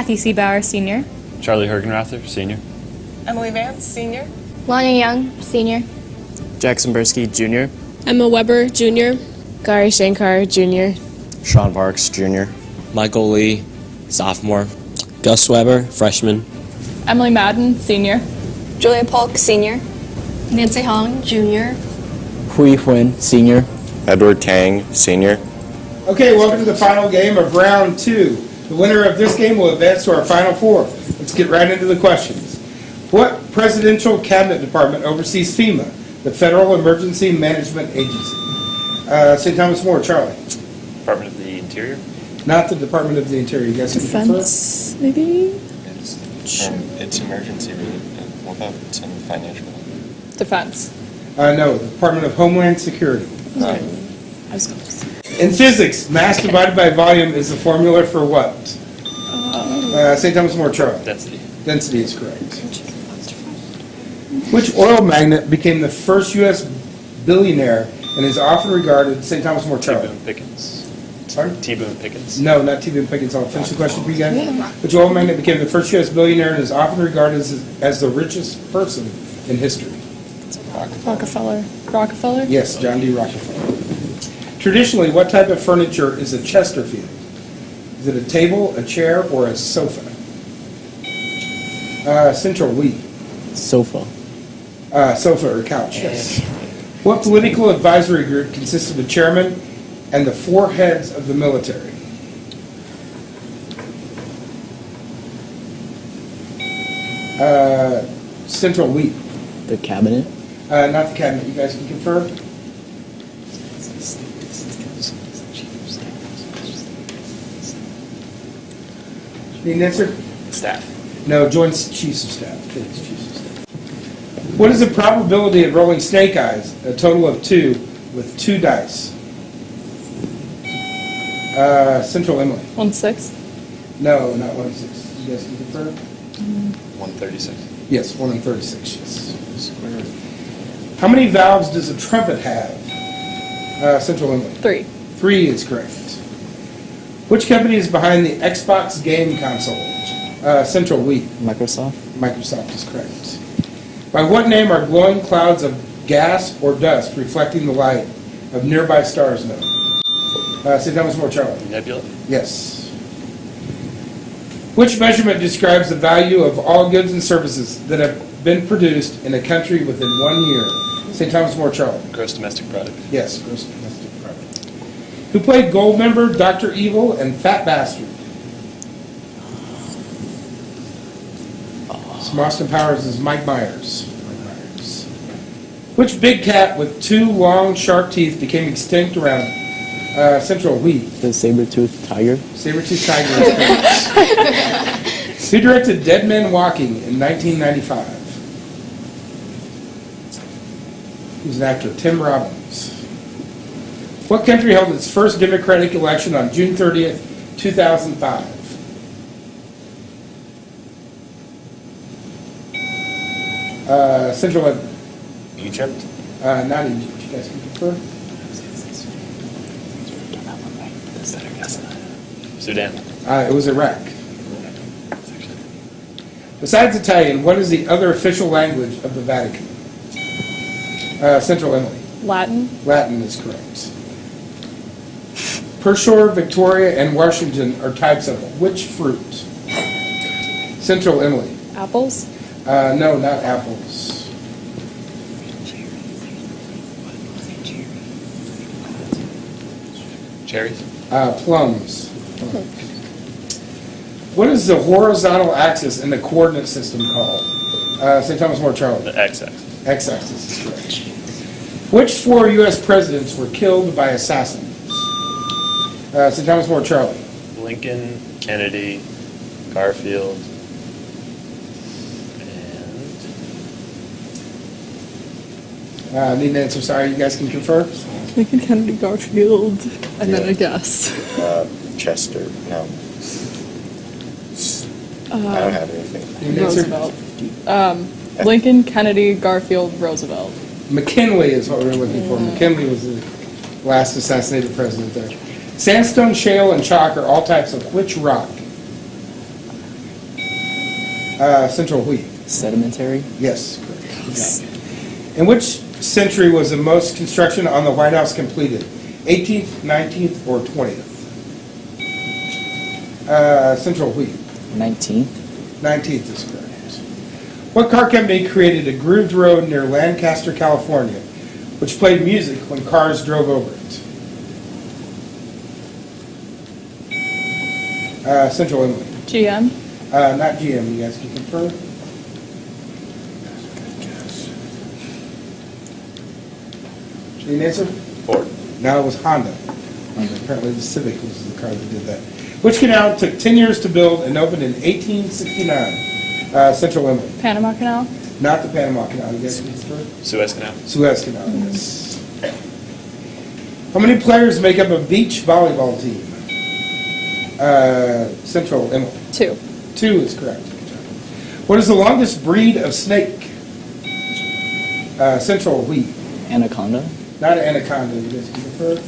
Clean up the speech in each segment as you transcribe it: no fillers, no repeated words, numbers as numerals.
Kathy Seabauer, Senior. Charlie Hergenrather, Senior. Emily Vance, Senior. Lana Young, Senior. Jackson Bursky, Jr. Emma Weber, Jr. Gary Shankar, Jr. Sean Parks, Jr. Michael Lee, Sophomore. Gus Weber, Freshman. Emily Madden, Senior. Julia Polk, Senior. Nancy Hong, Jr. Hui Huyn, Senior. Edward Tang, Senior. Okay, welcome to the final game of round 2. The winner of this game will advance to our final 4. Let's get right into the questions. What presidential cabinet department oversees FEMA, the Federal Emergency Management Agency? St. Thomas More, Charlie. Department of the Interior? Not the Department of the Interior. You guys can confirm? Defense, maybe? It's emergency relief. What about some financial? Defense. No, the Department of Homeland Security. I was close. In physics, mass divided by volume is the formula for what? St. Thomas More, Charlie. Density. Density is correct. Which oil magnate became the first U.S. billionaire and is often regarded, St. Thomas More, Charlie? T. Boone Pickens. Sorry? T. Boone Pickens. No, not T. Boone Pickens. I'll finish the question for you guys. Which oil magnate became the first U.S. billionaire and is often regarded as the richest person in history? Rockefeller. Rockefeller? Yes, John D. Rockefeller. Traditionally, what type of furniture is a Chesterfield? Is it a table, a chair, or a sofa? Central we. Sofa. Sofa or couch, yes. What political advisory group consists of a chairman and the 4 heads of the military? Central we. The cabinet. Not the cabinet. You guys can confirm? Need an answer? Staff. No, Joint Chiefs of Staff. Joint Chiefs of Staff. What is the probability of rolling snake eyes? A total of 2 with 2 dice. Central Emily. 1/6. No, not 1/6. You guys can confirm? 136. Yes, 1 in 36. Yes. How many valves does a trumpet have? Central Emily. 3. 3 is correct. Which company is behind the Xbox game console? Central we. Microsoft. Microsoft is correct. By what name are glowing clouds of gas or dust reflecting the light of nearby stars known? St. Thomas More, Charlie. Nebula. Yes. Which measurement describes the value of all goods and services that have been produced in a country within 1 year? St. Thomas More, Charlie. Gross domestic product. Yes, gross domestic product. Who played Goldmember, Dr. Evil, and Fat Bastard? Austin Powers is Mike Myers. Which big cat with 2 long, sharp teeth became extinct around Central we? The saber-toothed tiger. Saber-toothed tiger is correct. Who directed Dead Men Walking in 1995? Who's an actor? Tim Robbins. What country held its first democratic election on June 30th, 2005? Central Egypt. Not Egypt. You guys can confirm? Sudan. It was Iraq. Besides Italian, what is the other official language of the Vatican? Central Emily. Latin. Latin is correct. Pershore, Victoria, and Washington are types of which fruit? Central Emily. Apples. No, not apples. Cherries. Plums. What is the horizontal axis in the coordinate system called? St. Thomas More, Charlie. The x-axis. X-axis is correct. Which 4 U.S. presidents were killed by assassins? St. Thomas More, Charlie. Lincoln, Kennedy, Garfield, Need an answer. Sorry, you guys can confirm? Lincoln, Kennedy, Garfield, and then a guess. Chester. No. I don't have anything. Need an answer? Roosevelt. Lincoln, Kennedy, Garfield, Roosevelt. McKinley is what we were looking for. McKinley was the last assassinated president there. Sandstone, shale, and chalk are all types of which rock? Central Hui. Sedimentary. Yes, correct. Good job. In which century was the most construction on the White House completed? 18th, 19th, or 20th? Central Hui. 19th. 19th is correct. What car company created a grooved road near Lancaster, California, which played music when cars drove over it? Central Emily. GM. Not GM. You guys can confirm? Any answer? Ford. No, it was Honda. Apparently the Civic was the car that did that. Which canal took 10 years to build and opened in 1869? Central Emily. Panama Canal. Not the Panama Canal. You guys can confirm? Suez Canal. Suez Canal, yes. How many players make up a beach volleyball team? Central Emily. 2. 2 is correct. Good job. What is the longest breed of snake? Central Hui. Anaconda. Not an anaconda. You guys can confirm?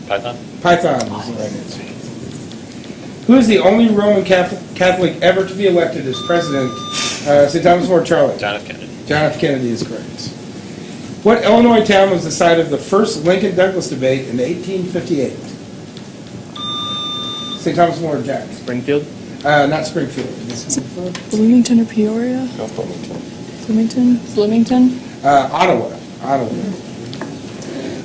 Python. Python is the right answer. Who is the only Roman Catholic ever to be elected as president? St. Thomas More Charlie. John F. Kennedy. John F. Kennedy is correct. What Illinois town was the site of the first Lincoln-Douglas debate in 1858? St. Thomas More Jack. Springfield. Not Springfield. Bloomington or Peoria? Go Bloomington. Bloomington. Ottawa.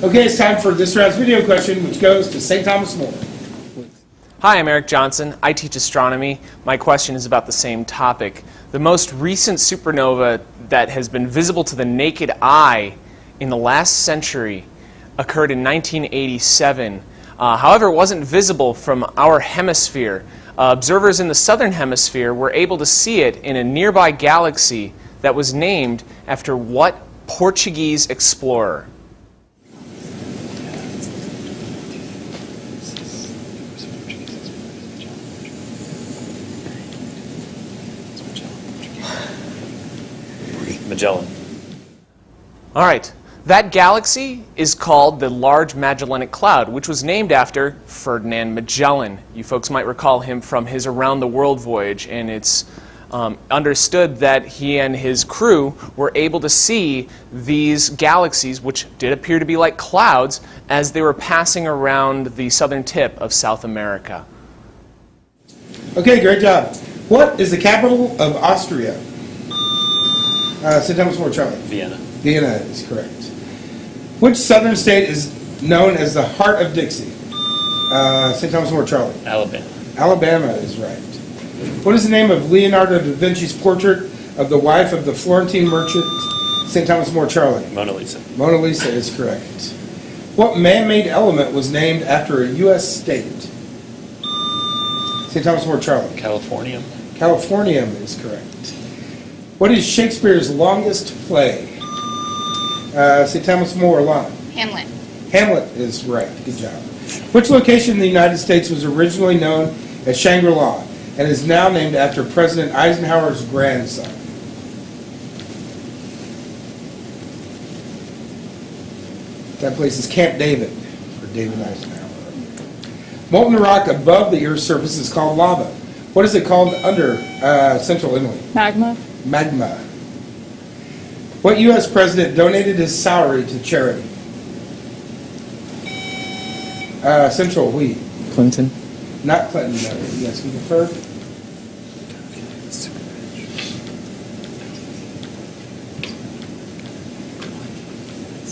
Okay, it's time for this round's video question, which goes to St. Thomas More. Hi, I'm Eric Johnson. I teach astronomy. My question is about the same topic. The most recent supernova that has been visible to the naked eye in the last century occurred in 1987. However, it wasn't visible from our hemisphere. Observers in the southern hemisphere were able to see it in a nearby galaxy that was named after what Portuguese explorer? Magellan. All right. That galaxy is called the Large Magellanic Cloud, which was named after Ferdinand Magellan. You folks might recall him from his Around the World voyage, and it's understood that he and his crew were able to see these galaxies, which did appear to be like clouds, as they were passing around the southern tip of South America. Okay, great job. What is the capital of Austria? St. Thomas More Charlie. Vienna. Vienna is correct. Which southern state is known as the Heart of Dixie? St. Thomas More Charlie. Alabama. Alabama is right. What is the name of Leonardo da Vinci's portrait of the wife of the Florentine merchant, St. Thomas More Charlie? Mona Lisa. Mona Lisa is correct. What man-made element was named after a U.S. state? St. Thomas More Charlie. Californium. Californium is correct. What is Shakespeare's longest play? St. Thomas More Lana. Hamlet. Hamlet is right. Good job. Which location in the United States was originally known as Shangri-La and is now named after President Eisenhower's grandson? That place is Camp David for David Eisenhower. Molten rock above the Earth's surface is called lava. What is it called under Central Italy? Magma. Magma. What U.S. president donated his salary to charity? Central Hui. Clinton. Not Clinton, no. You guys can confirm?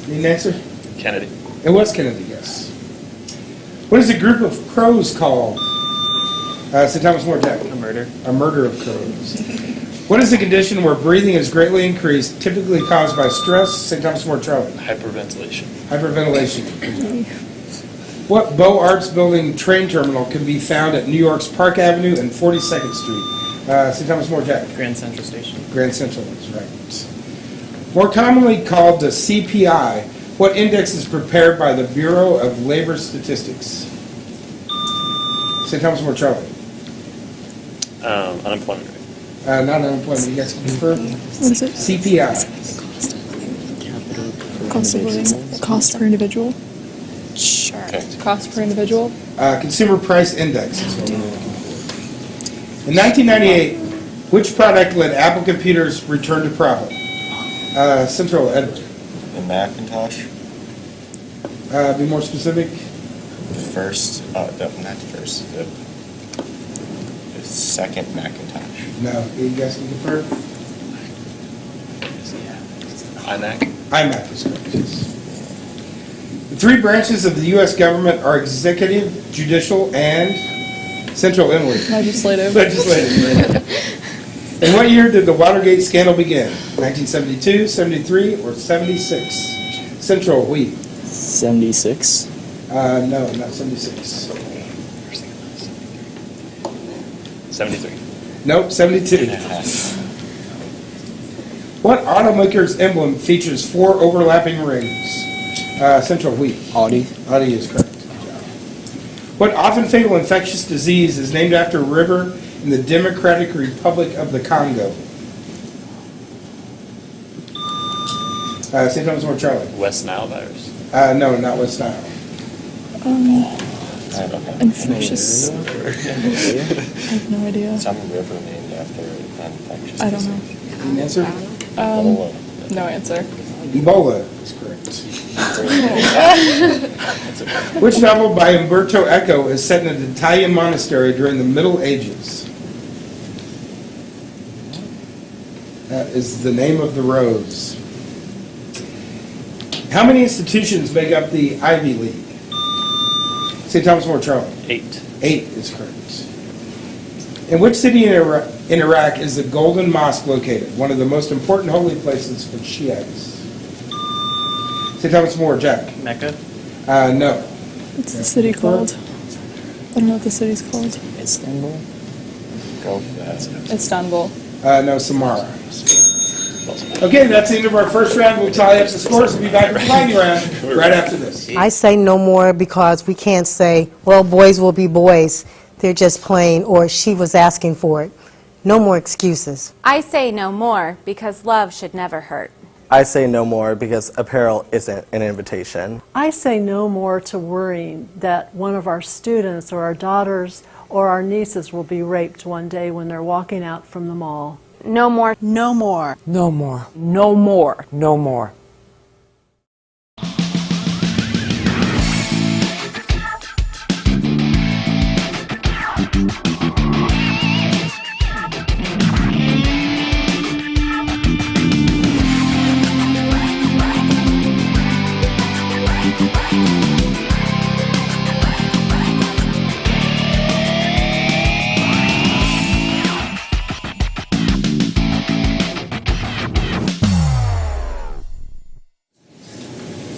Need an answer? Kennedy. It was Kennedy, yes. What is a group of crows called? St. Thomas More Jack. A murder. A murder of crows. What is the condition where breathing is greatly increased, typically caused by stress? St. Thomas More Charlie. Hyperventilation. Hyperventilation. What Beaux Arts building train terminal can be found at New York's Park Avenue and 42nd Street? St. Thomas More Jack. Grand Central Station. Grand Central is right. More commonly called the CPI, what index is prepared by the Bureau of Labor Statistics? St. Thomas More Charlie. Unemployment rate. Not unemployment. You guys can confirm? What is it? CPI. Cost of living. Cost per individual. Sure. Cost per individual. Consumer Price Index is what we're looking for. In 1998, which product led Apple Computers return to profit? Central Edward. The Macintosh. Be more specific. The first, not the first, the second Macintosh. No, you guys can confirm. iMac. iMac is correct. Yes. The three branches of the U.S. government are executive, judicial, and central Italy. Legislative. In what year did the Watergate scandal begin? 1972, 73, or 76? Central, we. 76. No, not 76. 73. Nope, 72. What automaker's emblem features 4 overlapping rings? Central, we. Audi. Audi is correct. Good job. What often fatal infectious disease is named after a river in the Democratic Republic of the Congo? St. Thomas More, Charlie. West Nile virus. No, not West Nile. I don't know. Infectious. I have no idea. Some river named after an infectious I don't know. disease. Any answer? Ebola. No answer. Ebola is correct. Which novel by Umberto Eco is set in an Italian monastery during the Middle Ages? That is The Name of the Rose. How many institutions make up the Ivy League? St. Thomas More, Charlie. 8. 8 is correct. In which city in Iraq is the Golden Mosque located? One of the most important holy places for Shiites. St. Thomas More, Jack. Mecca. No. What's the city called? I don't know what the city's called. Istanbul. Go for that. Istanbul. No, Samara. Okay, that's the end of our first round. We'll tally up the scores. We'll be back in the final round right after this. I say no more because we can't say, well, boys will be boys. They're just playing, or she was asking for it. No more excuses. I say no more because love should never hurt. I say no more because apparel isn't an invitation. I say no more to worrying that one of our students or our daughters or our nieces will be raped one day when they're walking out from the mall. No more. No more. No more. No more. No more.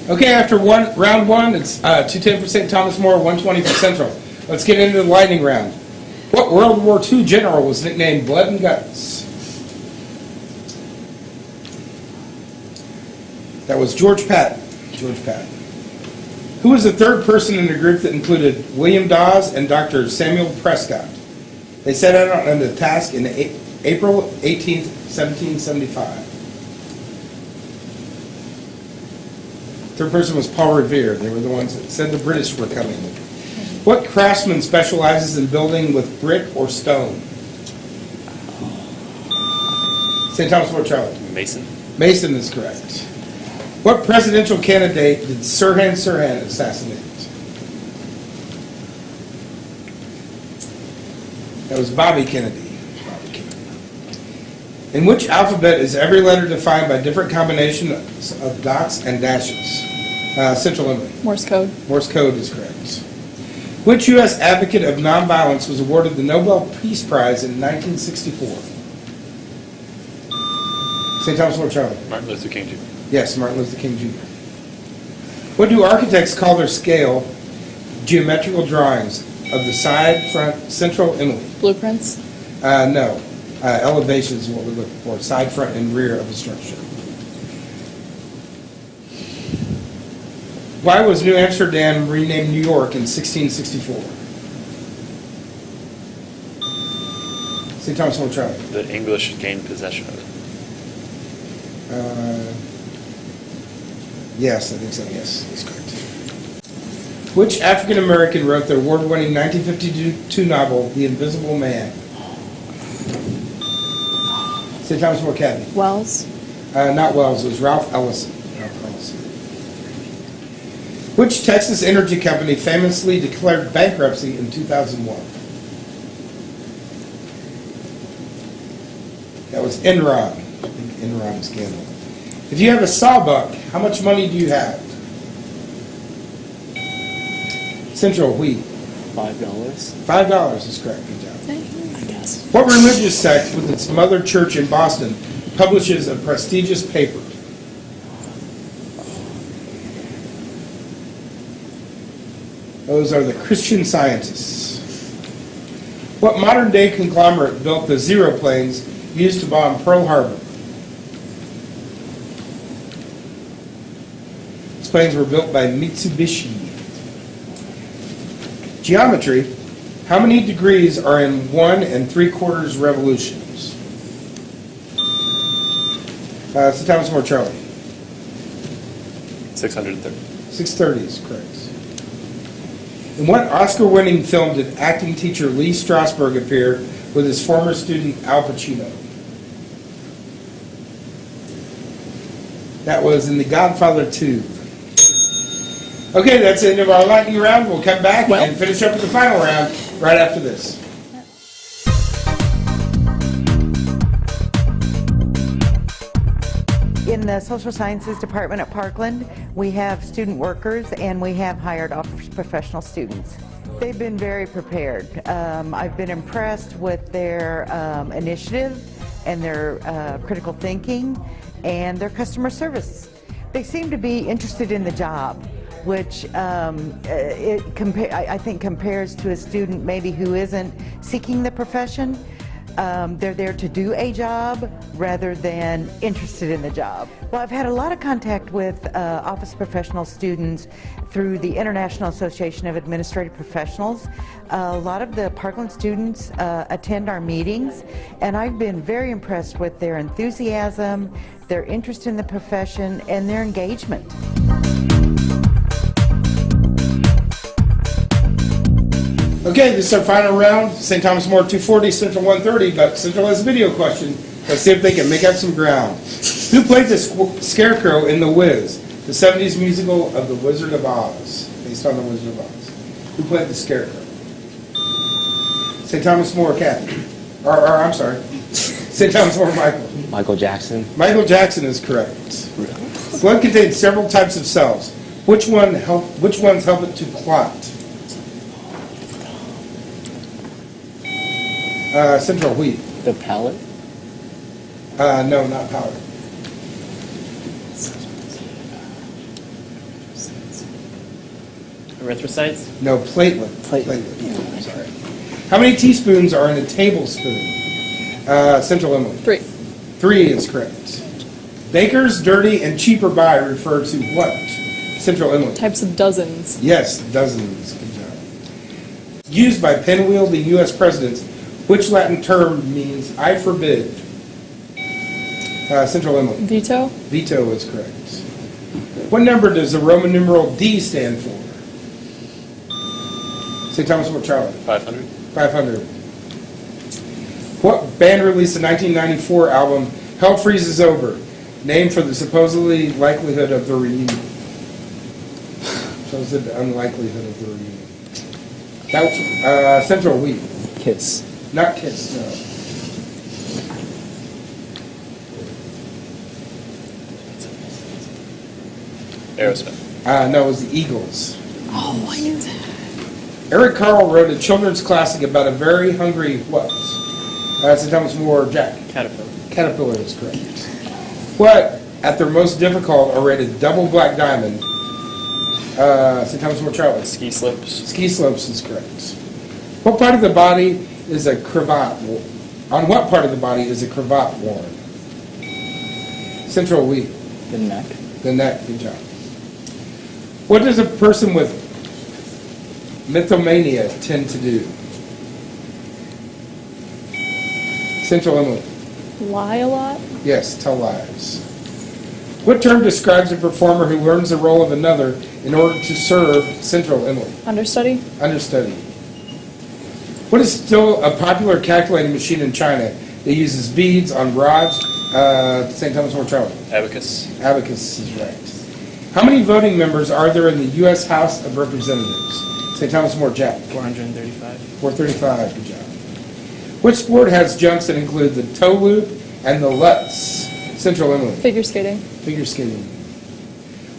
Okay, after round one, it's 210 for St. Thomas More, 120 for Central. Let's get into the lightning round. What World War II general was nicknamed Blood and Guts? That was George Patton. George Patton. Who was the third person in the group that included William Dawes and Dr. Samuel Prescott? They set out on the task in April 18th, 1775. Third person was Paul Revere. They were the ones that said the British were coming. What craftsman specializes in building with brick or stone? St. Thomas More, Charlie. Mason. Mason is correct. What presidential candidate did Sirhan Sirhan assassinate? That was Bobby Kennedy. Bobby Kennedy. In which alphabet is every letter defined by different combinations of dots and dashes? Central Emily. Morse code. Morse code is correct. Which U.S. advocate of nonviolence was awarded the Nobel Peace Prize in 1964? St. Thomas More, Charlie. Martin Luther King Jr. Yes, Martin Luther King Jr. What do architects call their scale geometrical drawings of the side, front, central, Emily? Blueprints. No. Elevation is what we're looking for. Side, front, and rear of the structure. Why was New Amsterdam renamed New York in 1664? St. Thomas More, Charlie. The English gained possession of it. Yes, I think so. Yes, that's correct. Which African American wrote the award-winning 1952 novel, The Invisible Man? St. Thomas More, Kathy. Wells. Not Wells, it was Ralph Ellison. Which Texas energy company famously declared bankruptcy in 2001? That was Enron. Big Enron scandal. If you have a sawbuck, how much money do you have? Central Wheat. $5. $5 is correct. Good job. I guess. What religious sect, with its mother church in Boston, publishes a prestigious paper? Those are the Christian Scientists. What modern-day conglomerate built the Zero planes used to bomb Pearl Harbor? These planes were built by Mitsubishi. Geometry. How many degrees are in 1 3/4 revolutions? St. Thomas More, Charlie. 630. 630 is correct. In what Oscar-winning film did acting teacher Lee Strasberg appear with his former student Al Pacino? That was in The Godfather 2. Okay, that's the end of our lightning round. We'll come back and finish up with the final round right after this. In the Social Sciences Department at Parkland, we have student workers and we have hired office professional students. They've been very prepared. I've been impressed with their initiative and their critical thinking and their customer service. They seem to be interested in the job, which I think compares to a student maybe who isn't seeking the profession. They're there to do a job rather than interested in the job. Well, I've had a lot of contact with office professional students through the International Association of Administrative Professionals. A lot of the Parkland students attend our meetings, and I've been very impressed with their enthusiasm, their interest in the profession, and their engagement. Okay, this is our final round. St. Thomas More 240, Central 130, but Central has a video question. Let's see if they can make up some ground. Who played the Scarecrow in The Wiz, the 70s musical of The Wizard of Oz, based on The Wizard of Oz? Who played the Scarecrow? St. Thomas More, Kathy. I'm sorry. St. Thomas More, Michael. Michael Jackson. Michael Jackson is correct. Blood contains several types of cells. Which ones help it to clot? Central Wheat. The palate. No, not powder. Erythrocytes. No, platelet. Platelet. Sorry. How many teaspoons are in a tablespoon? Central Emily. 3. 3 is correct. Bakers, dirty, and cheaper by refer to what? Central Emily. Types of dozens. Yes, dozens. Good job. Used by pen-wielding U.S. presidents, which Latin term means I forbid? Central Emily. Veto. Veto is correct. What number does the Roman numeral D stand for? St. Thomas More, Charlie. 500. 500. What band released the 1994 album Hell Freezes Over, named for the supposedly likelihood of the reunion? Shows the unlikelihood of the reunion. That, Central Wheat. Kiss. Not Kiss, no. Aerosmith. No, it was the Eagles. Oh, I knew that. Eric Carle wrote a children's classic about a very hungry what? St. Thomas More, Jack. Caterpillar. Caterpillar is correct. What, at their most difficult, are rated double black diamond? St. Thomas More, Charlie. Ski slopes. Ski slopes is correct. What part of the body is a cravat? On what part of the body is a cravat worn? Central Wheat. The neck. The neck. Good job. What does a person with mythomania tend to do? Central Emily. Lie a lot. Yes, tell lies. What term describes a performer who learns the role of another in order to serve? Central Emily. Understudy. Understudy. What is still a popular calculating machine in China that uses beads on rods? St. Thomas More, Charlie. Abacus. Abacus is right. How many voting members are there in the U.S. House of Representatives? St. Thomas More, Jack. 435. 435, good job. Which sport has jumps that include the toe loop and the Lutz? Central Emily. Figure skating. Figure skating.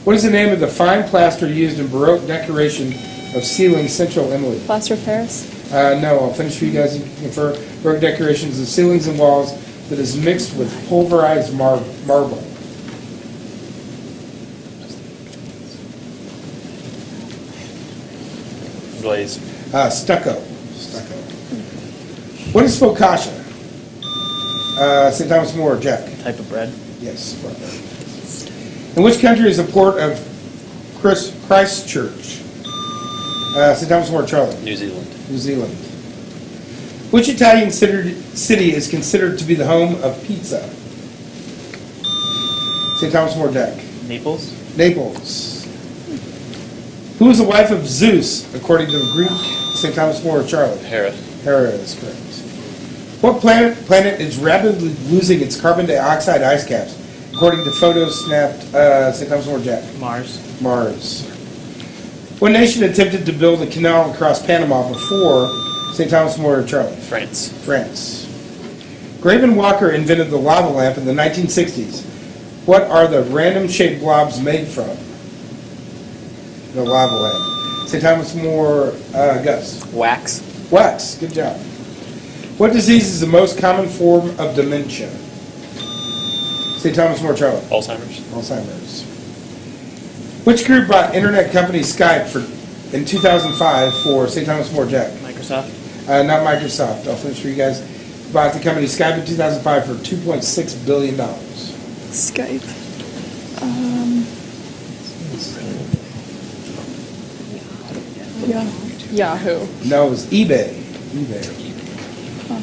What is the name of the fine plaster used in Baroque decoration of ceilings? Central Emily. Plaster of Paris. No, I'll finish for you guys. You can confer. Baroque decorations of ceilings and walls that is mixed with pulverized marble. Glaze. Stucco. What is focaccia? St. Thomas More, Jack. Type of bread. Yes. In which country is the port of Christchurch? St. Thomas More, Charlie. New Zealand. New Zealand. Which Italian city is considered to be the home of pizza? St. Thomas More, Jack. Naples. Naples. Who is the wife of Zeus, according to the Greek? St. Thomas More, Charlie. Hera. Hera is correct. What planet is rapidly losing its carbon dioxide ice caps, according to photos snapped? St. Thomas More, Jack. Mars. Mars. What nation attempted to build a canal across Panama before St. Thomas More, Charlie? France. France. Graven Walker invented the lava lamp in the 1960s. What are the random-shaped blobs made from? The lava lamp. St. Thomas More, Gus. Wax. Wax. Good job. What disease is the most common form of dementia? St. Thomas More, Charlie. Alzheimer's. Alzheimer's. Which group bought internet company Skype in 2005 for St. Thomas More, Jack? Microsoft. Not Microsoft. I'll finish for you guys. Bought the company Skype in 2005 for $2.6 billion. Skype. Yahoo. No, it was eBay.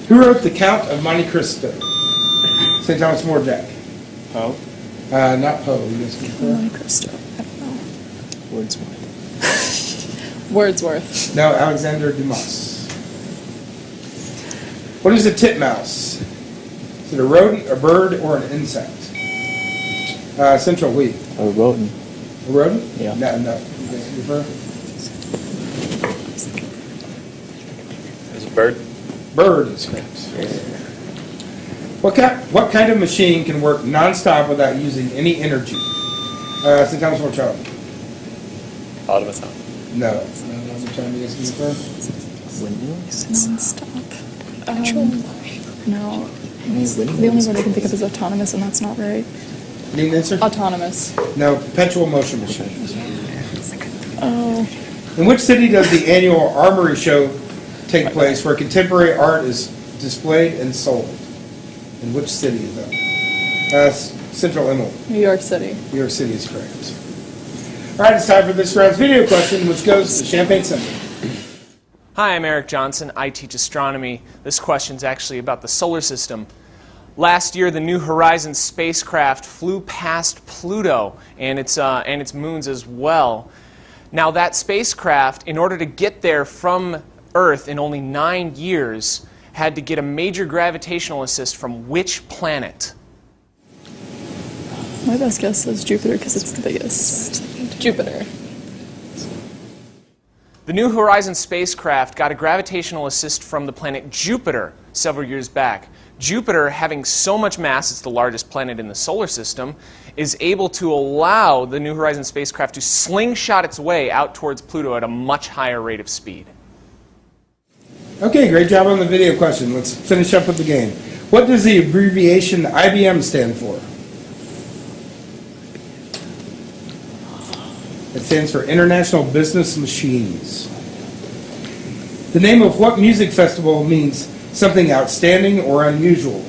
Who wrote The Count of Monte Cristo? St. Thomas More, Jack. Poe. Not Poe. You guys can Monte Cristo. I don't know. Wordsworth. Wordsworth. No, Alexander Dumas. What is a titmouse? Is it a rodent, a bird, or an insect? Central Wheat. A rodent. A rodent? Yeah. No. You guys prefer? Is it bird? Bird is correct. What kind of machine can work nonstop without using any energy? St. Thomas More, Charlie. Automaton. No. Automaton, you guys can confirm? Windmills. Non-stop. No. The only word I can think of is autonomous, and that's not right. Need an answer? Autonomous. No, perpetual motion machine. Oh. In which city does the annual Armory Show take place where contemporary art is displayed and sold? In which city is that? Central Emily. New York City. New York City is correct. All right, it's time for this round's video question, which goes to Champaign Center. Hi, I'm Eric Johnson. I teach astronomy. This question's actually about the solar system. Last year, the New Horizons spacecraft flew past Pluto and its moons as well. Now, that spacecraft, in order to get there from Earth in only 9 years, had to get a major gravitational assist from which planet? My best guess is Jupiter because it's the biggest. Jupiter. The New Horizons spacecraft got a gravitational assist from the planet Jupiter several years back. Jupiter, having so much mass, it's the largest planet in the solar system, is able to allow the New Horizons spacecraft to slingshot its way out towards Pluto at a much higher rate of speed. Okay, great job on the video question. Let's finish up with the game. What does the abbreviation IBM stand for? It stands for International Business Machines. The name of what music festival means something outstanding or unusual?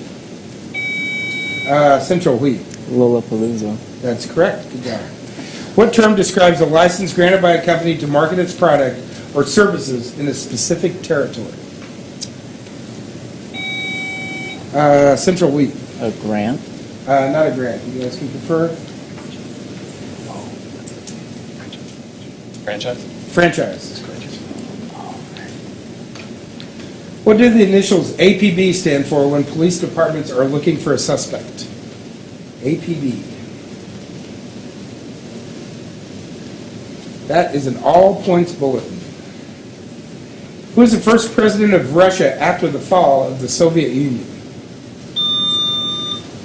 Central Wheat. Lollapalooza. That's correct. Good job. What term describes a license granted by a company to market its product or services in a specific territory? Central Wheat. A grant. Not a grant. You guys can prefer? Franchise? Franchise is correct. What do the initials APB stand for when police departments are looking for a suspect? APB. That is an all-points bulletin. Who was the first president of Russia after the fall of the Soviet Union?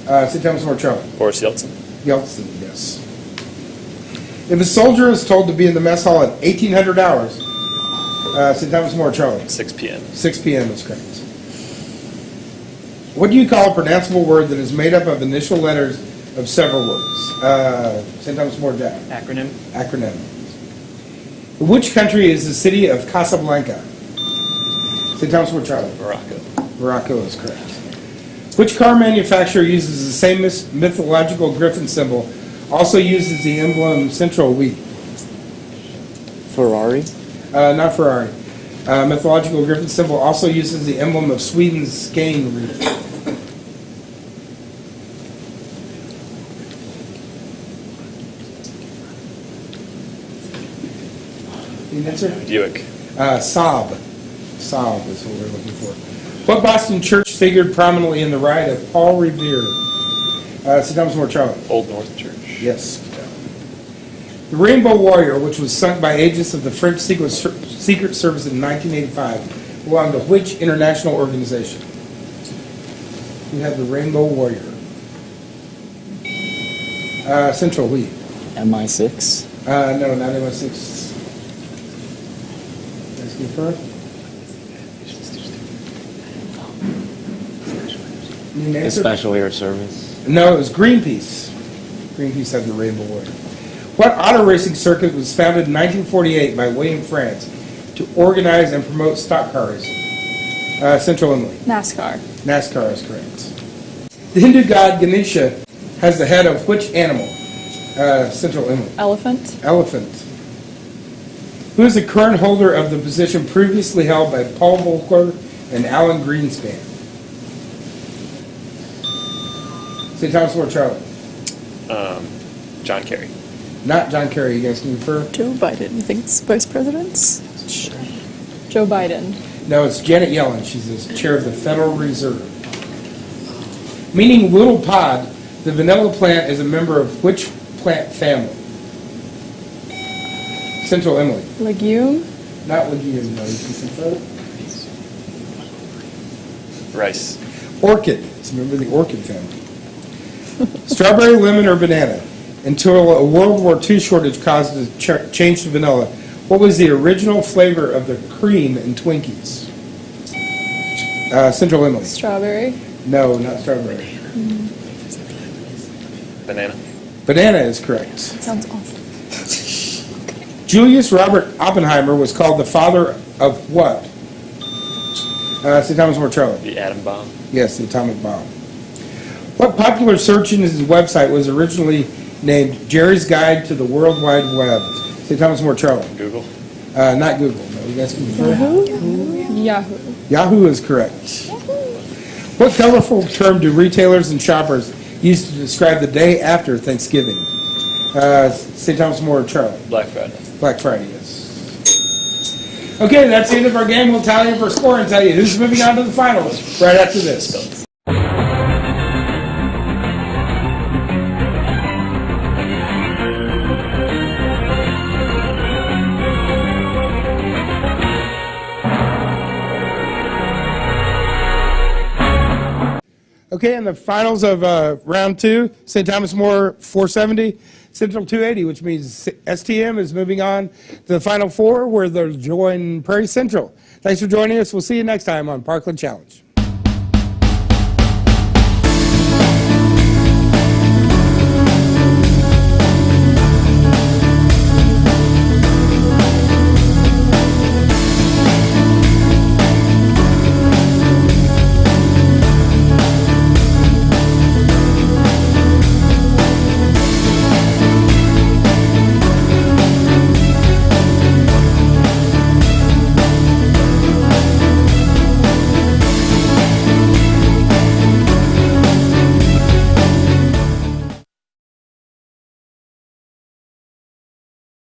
St. Thomas More Charlie. Boris Yeltsin. Yeltsin, yes. If a soldier is told to be in the mess hall at 1800 hours, St. Thomas More Charlie. 6 p.m. 6 p.m. is correct. What do you call a pronounceable word that is made up of initial letters of several words? St. Thomas More Jack. Acronym. Acronym. Which country is the city of Casablanca? St. Thomas More Charlie. Morocco. Morocco is correct. Which car manufacturer uses the same mythological griffin symbol, also uses the emblem Central Wheat? Ferrari. Not Ferrari. Mythological griffin symbol also uses the emblem of Sweden's skiing region. Any answer? Buick. Saab. Saab is what we're looking for. What Boston church figured prominently in the ride of Paul Revere? St. Thomas More Charlie. Old North Church. Yes. The Rainbow Warrior, which was sunk by agents of the French Secret Service in 1985, belonged to which international organization? We have the Rainbow Warrior. Central Wheat. MI6. No, not MI6. Let's go first. The Special Air Service. No, it was Greenpeace. Greenpeace had the Rainbow Warrior. What auto racing circuit was founded in 1948 by William France to organize and promote stock car racing? Central Emily. NASCAR. NASCAR is correct. The Hindu god Ganesha has the head of which animal? Central Emily. Elephant. Elephant. Who is the current holder of the position previously held by Paul Volcker and Alan Greenspan? St. Thomas More Charlie. John Kerry. Not John Kerry. You guys can refer? Joe Biden. You think it's vice presidents? Sure. Joe Biden. No, it's Janet Yellen. She's the chair of the Federal Reserve. Meaning little pod, the vanilla plant is a member of which plant family? Central Emily. Legume. Not legume, no. You can refer? Rice. Orchid. It's a member of the orchid family. Strawberry, lemon, or banana? Until a World War II shortage caused a change to vanilla, what was the original flavor of the cream in Twinkies? Central Emily. Strawberry. No, not strawberry. Banana. Banana is correct. That sounds awful. Julius Robert Oppenheimer was called the father of what? St. Thomas More Charlie. The atom bomb. Yes, the atomic bomb. What popular search engine's website was originally named Jerry's Guide to the World Wide Web? St. Thomas More Charlie. Google. Not Google. No, you guys can refer. Yahoo. Yahoo is correct. What colorful term do retailers and shoppers use to describe the day after Thanksgiving? St. Thomas More Charlie. Black Friday. Black Friday, yes. Okay, that's the end of our game. We'll tally up our score and tell you who's moving on to the finals right after this. Okay, in the finals of round two, St. Thomas More 470, Central 280, which means STM is moving on to the Final Four, where they'll join Prairie Central. Thanks for joining us. We'll see you next time on Parkland Challenge.